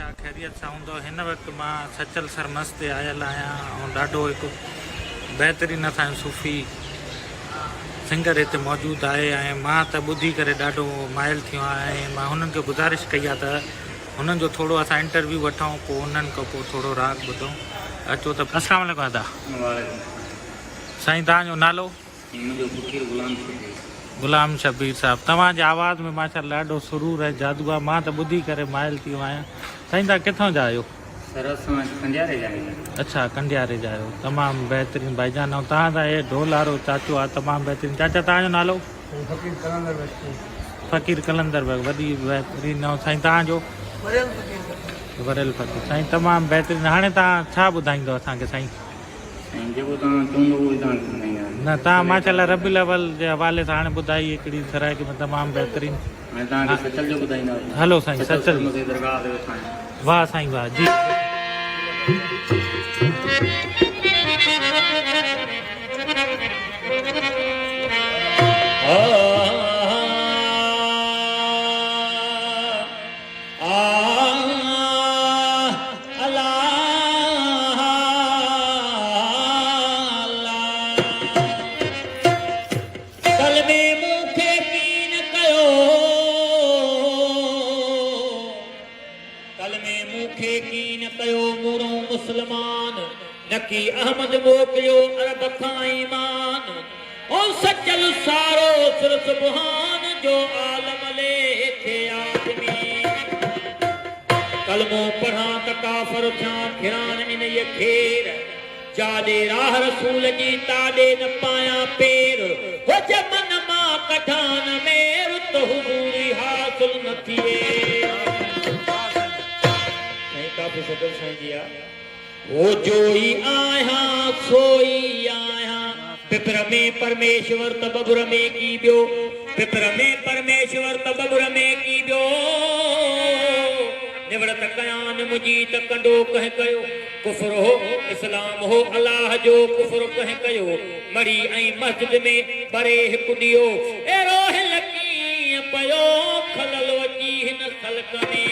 छा ख़ैरियत सां हूंदो। हिन वक़्तु मां सचल सरमस ते आयल आहियां ऐं ॾाढो हिकु बहितरीनु असांजो सूफ़ी सिंगर हिते मौजूदु आहे ऐं मां त ॿुधी करे ॾाढो माइल थियो आहियां ऐं मां हुननि खे गुज़ारिश कई आहे त हुननि जो थोरो असां इंटरव्यू वठूं, पोइ उन्हनि खां पोइ थोरो राग ॿुधूं। अचो त अस्सलाम वालेकुम दादा। साईं तव्हांजो नालो? गुलाम शबीर साहब। तव्हांजी आवाज़ में माशाअल्लाह ॾाढो सुरूर ऐं जादू आहे। मां त ॿुधी करे माइल थियो आहियां। साईं तव्हां किथां जा आहियो? अच्छा, कंडियारे जा आहियो। तमामु बहितरीनु भाईजान। ऐं तव्हां हे ढोल वारो चाचो आहे, तमामु बहितरीनु। चाचा तव्हांजो नालो? फ़कीर कलंदर बग, वॾी बहितरीनु। ऐं साईं तव्हांजो? वरियल फ़कीर। साईं तमामु बहितरीनु। हाणे तव्हां छा ॿुधाईंदो असांखे साईं? न तव्हां माशाअल्लाह रबीउल अव्वल जे हवाले सां हाणे ॿुधाई हिकिड़ी सराइकी में तमामु बहितरीनु। हलो साईं सचल। वाह साईं वाह जी। मुसलमान नकी अहमद मोकिलियो अरब खां ईमान। ओ सचल सारो सिर सुबहान जो आलम लेखे आदमी। कलमो पढ़ा त काफ़र थिया खिरान इन ये खेर। जाॾे राह रसूल जी ताॾे न पाया पेर। हो जमन मां कढान मेर त हुजूरी हासिल न थिए। साईं काफ़ी सदर साईं जी आहे। वो जोई आया सोई आया। पिपर में परमेश्वर त बबुर में की बियो। पिपर में परमेश्वर त बबुर में की बियो। निवड़त कयान मुझी त कंडो कह कयो। कुफर हो इस्लाम हो अल्लाह जो कुफर कह कयो। मरी ऐं मस्जिद में बरे हिकु ॾियो। एरो लकी पयो खलल वची हिन खलक में।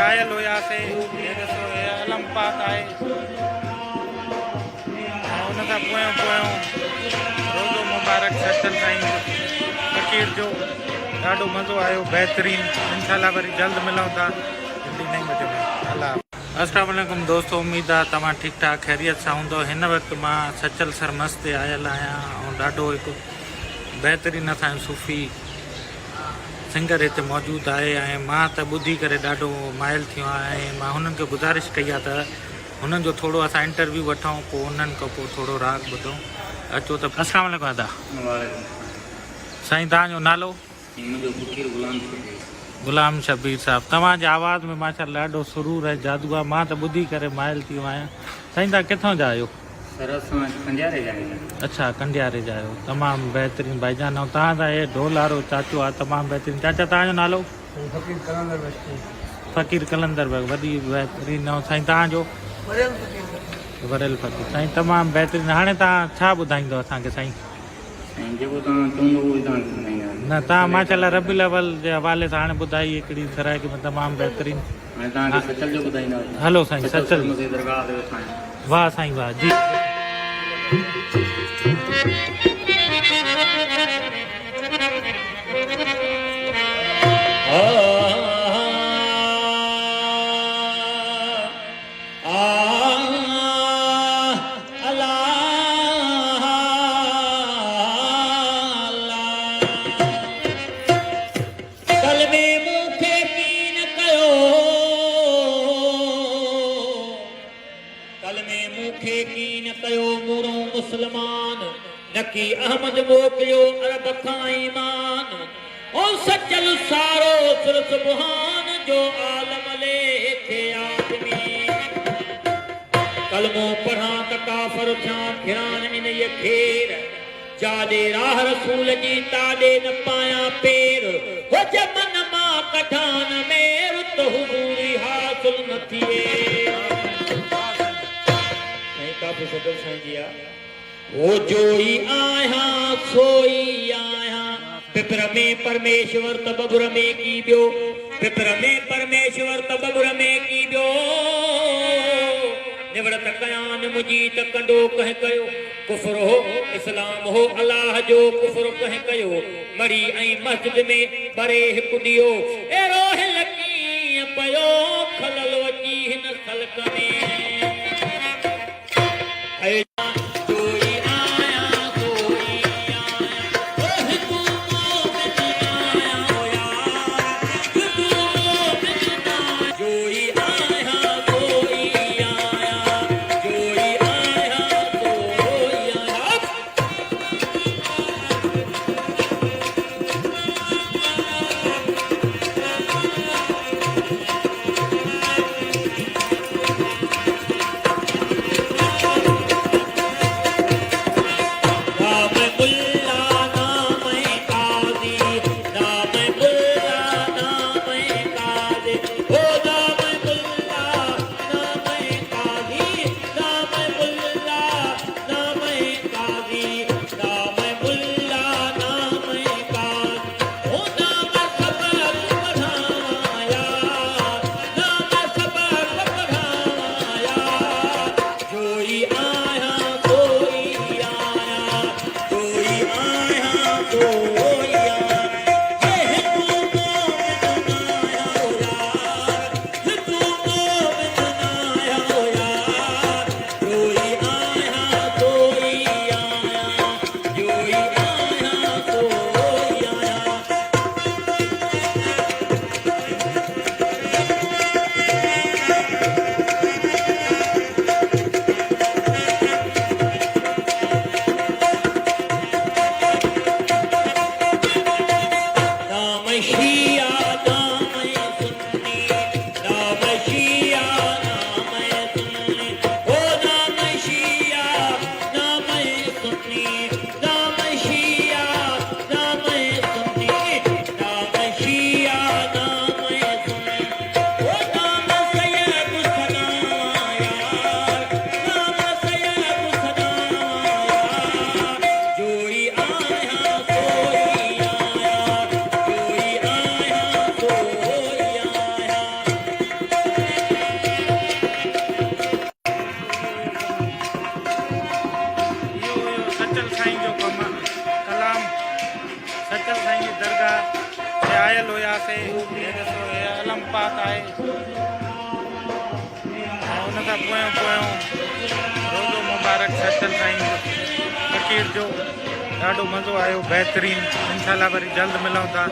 आयल हुआसीं। अलम पाक आहे। सां पोयों रोज़ो मुबारक सचल साईं फ़कीर जो ॾाढो मज़ो आयो बहितरीन। इंशाल्लाह वरी जल्द मिलूं था जल्दी नहीं बजे में। अल्लाह अस्सलाम वालेकुम दोस्तों, उम्मीद आहे तव्हां ठीकु ठाक ख़ैरियत सां हूंदो। हिन वक़्तु मां सचल सरमस ते आयल आहियां ऐं ॾाढो हिकु बहितरीन असांजो सूफ़ी सिंगर हिते मौजूदु आहे ऐं मां त ॿुधी करे ॾाढो माइल थियो आहियां ऐं मां हुननि खे गुज़ारिश कई आहे त हुननि जो थोरो असां इंटरव्यू वठूं, पोइ उन्हनि खां पोइ थोरो राग ॿुधूं। अचो त अस्सलाम वालेकुम दादा। साईं तव्हांजो नालो? गुलाम शबीर साहब। तव्हांजे आवाज़ में माशाल्लाह ॾाढो सुरूर ऐं जादू आहे, मां त ॿुधी करे माइल थियो आहियां। साईं तव्हां किथां जा आहियो? अच्छा, कंडियारे जा आहियो। तमामु बहितरीन भाईजान। ऐं तव्हांजा हे ढोल वारो चाचो आहे, तमामु बहितरीन। चाचा तव्हांजो नालो? फ़कीर कलंदर बग, वॾी बहितरीन। ऐं साईं तव्हांजो? वरियल फ़कीर। साईं तमामु बहितरीन। हाणे तव्हां छा ॿुधाईंदो असांखे साईं? न तव्हां माशाल्लाह रबीउल अव्वल जे हवाले सां हाणे ॿुधाई हिकिड़ी सराइकी में तमामु बहितरीन। हलो साईं सचल। वाह साईं वाह जी। मुसलमान नकी अहमद मोकिलियो अरब खां ईमान। ओ सचल सारो सुर सुबहान जो आलम लेखे आदमी। कलमो पढ़ां त काफ़र थियां फिरान इन ये खेर। जाॾे राह रसूल जी ताॾे न पायां पेर। हो जे मन मां कढान मेर त हुजूरी हासिल न थिए। साईं काफ़ी सदर साईं जी आहे। ओ जोई आहियां सोई आहियां पिपर में परमेश्वर त बबुर में की ॿियो। पिपर में परमेश्वर त बबुर में की ॿियो। निवड़त कयान मुंहिंजी त कंडो कंहिं कयो। कुफर हो इस्लाम हो अलाह जो कुफर कंहिं कयो। मरी ऐं मस्जिद में बरे हिकु ॾियो। अहिड़ो हिल कीअं पियो खलल अची हिन ख़ल्क़ में। हे आयल हुयासीं, हे ॾिसो हे अलम पाक आहे। ऐं उन खां पोयों रोज़ो मुबारक सचल साईं फ़कीर जो ॾाढो मज़ो आयो, बहितरीनु। इंशाल्लाह वरी जल्द मिलूं था।